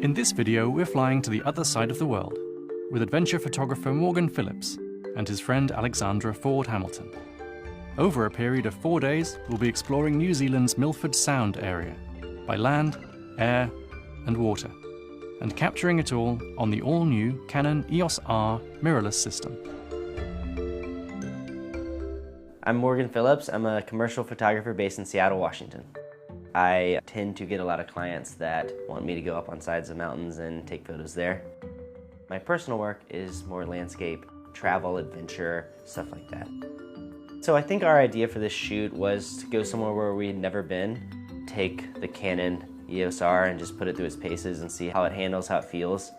In this video, we're flying to the other side of the world with adventure photographer Morgan Phillips and his friend Alexandra Ford Hamilton. Over a period of 4 days, we'll be exploring New Zealand's Milford Sound area by land, air, and water, and capturing it all on the all-new Canon EOS R mirrorless system. I'm Morgan Phillips. I'm a commercial photographer based in Seattle, Washington. I tend to get a lot of clients that want me to go up on sides of mountains and take photos there. My personal work is more landscape, travel, adventure, stuff like that. So I think our idea for this shoot was to go somewhere where we had never been, take the Canon EOS R and just put it through its paces and see how it handles, how it feels.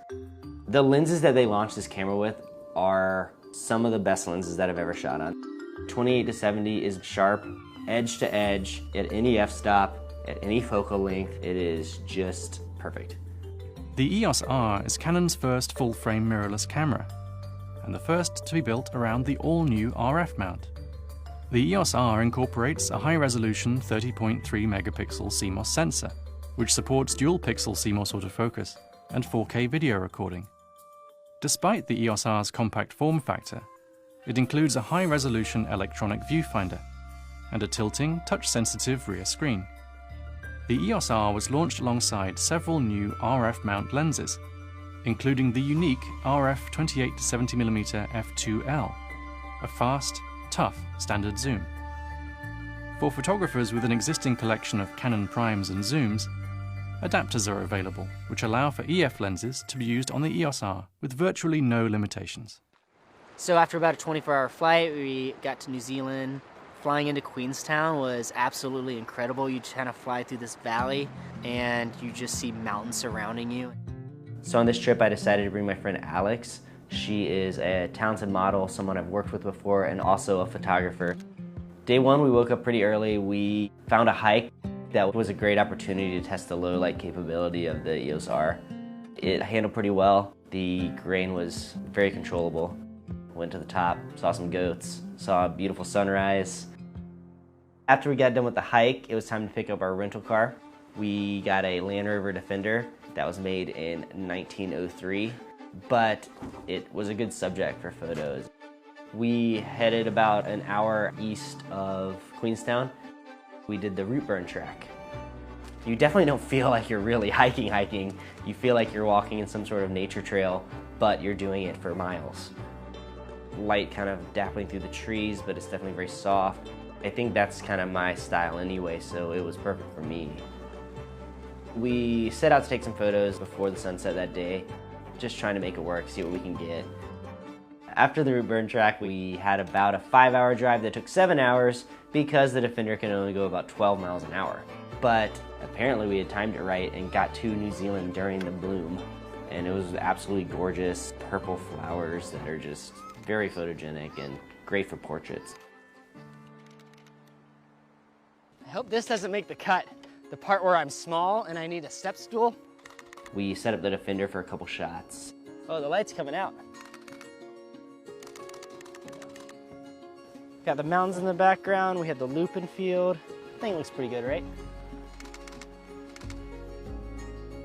The lenses that they launched this camera with are some of the best lenses that I've ever shot on. 28-70 is sharp, edge to edge, at any f-stop, at any focal length. It is just perfect. The EOS R is Canon's first full-frame mirrorless camera, and the first to be built around the all-new RF mount. The EOS R incorporates a high-resolution 30.3 megapixel CMOS sensor, which supports dual-pixel CMOS autofocus and 4K video recording. Despite the EOS R's compact form factor, it includes a high-resolution electronic viewfinder and a tilting, touch-sensitive rear screen. The EOS R was launched alongside several new RF mount lenses, including the unique RF 28-70mm f2.L, a fast, tough standard zoom. For photographers with an existing collection of Canon primes and zooms, adapters are available, which allow for EF lenses to be used on the EOS R with virtually no limitations. So after about a 24-hour flight, we got to New Zealand. Flying into Queenstown was absolutely incredible. You just kind of fly through this valley and you just see mountains surrounding you. So on this trip, I decided to bring my friend Alex. She is a talented model, someone I've worked with before, and also a photographer. Day one, we woke up pretty early. We found a hike that was a great opportunity to test the low light capability of the EOS R. It handled pretty well. The grain was very controllable. Went to the top, saw some goats, saw a beautiful sunrise. After we got done with the hike, it was time to pick up our rental car. We got a Land Rover Defender that was made in 1903, but it was a good subject for photos. We headed about an hour east of Queenstown. We did the root burn track. You definitely don't feel like you're really hiking. You feel like you're walking in some sort of nature trail, but you're doing it for miles. Light kind of dappling through the trees, but it's definitely very soft. I think that's kind of my style anyway, so it was perfect for me. We set out to take some photos before the sunset that day, just trying to make it work, see what we can get. After the root burn track, we had about a 5-hour drive that took 7 hours because the Defender can only go about 12 miles an hour. But apparently we had timed it right and got to New Zealand during the bloom. And it was absolutely gorgeous, purple flowers that are just very photogenic and great for portraits. I hope this doesn't make the cut. The part where I'm small and I need a step stool. We set up the Defender for a couple shots. Oh, the light's coming out. Got the mountains in the background. We have the Lupin field. I think it looks pretty good, right?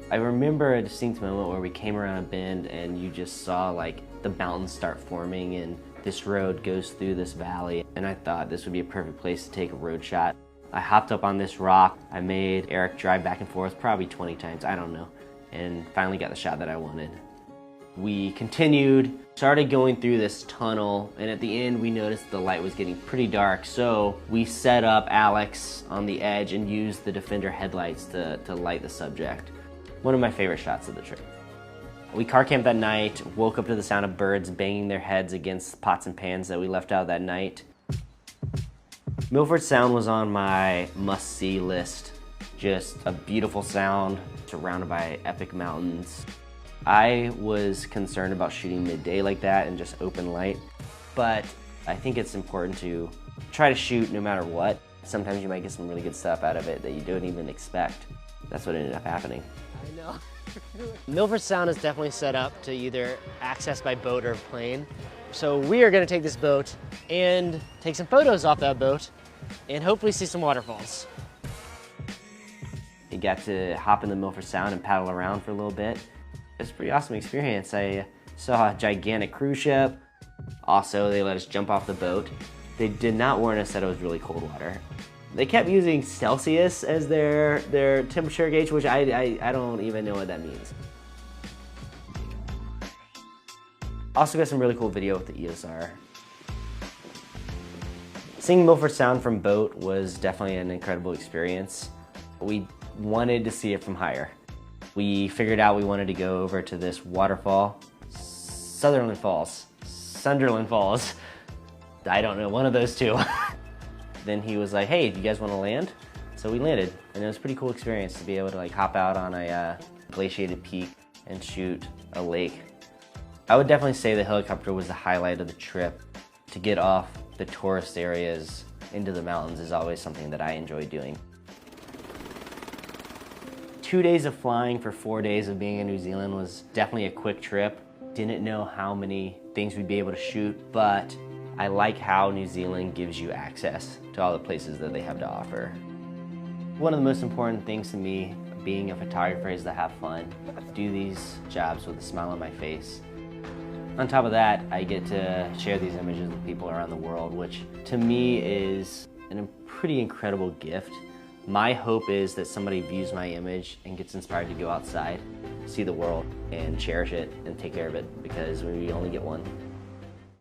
I remember a distinct moment where we came around a bend and you just saw like the mountains start forming and this road goes through this valley, and I thought this would be a perfect place to take a road shot. I hopped up on this rock. I made Eric drive back and forth probably 20 times, I don't know, and finally got the shot that I wanted. We continued, started going through this tunnel, and at the end we noticed the light was getting pretty dark, so we set up Alex on the edge and used the Defender headlights to light the subject. One of my favorite shots of the trip. We car camped that night, woke up to the sound of birds banging their heads against pots and pans that we left out that night. Milford Sound was on my must-see list. Just a beautiful sound surrounded by epic mountains. I was concerned about shooting midday like that and just open light, but I think it's important to try to shoot no matter what. Sometimes you might get some really good stuff out of it that you don't even expect. That's what ended up happening. I know. Milford Sound is definitely set up to either access by boat or plane. So we are going to take this boat and take some photos off that boat and hopefully see some waterfalls. He got to hop in the Milford Sound and paddle around for a little bit. It's a pretty awesome experience. I saw a gigantic cruise ship. Also, they let us jump off the boat. They did not warn us that it was really cold water. They kept using Celsius as their temperature gauge, which I don't even know what that means. Also got some really cool video with the EOS R. Seeing Milford Sound from boat was definitely an incredible experience. We wanted to see it from higher. We figured out we wanted to go over to this waterfall, Sunderland Falls. I don't know, one of those two. Then he was like, hey, do you guys want to land? So we landed, and it was a pretty cool experience to be able to like hop out on a glaciated peak and shoot a lake. I would definitely say the helicopter was the highlight of the trip. To get off the tourist areas into the mountains is always something that I enjoy doing. 2 days of flying for 4 days of being in New Zealand was definitely a quick trip. Didn't know how many things we'd be able to shoot, but I like how New Zealand gives you access to all the places that they have to offer. One of the most important things to me being a photographer is to have fun, do these jobs with a smile on my face. On top of that, I get to share these images with people around the world, which to me is a pretty incredible gift. My hope is that somebody views my image and gets inspired to go outside, see the world, and cherish it and take care of it, because we only get one.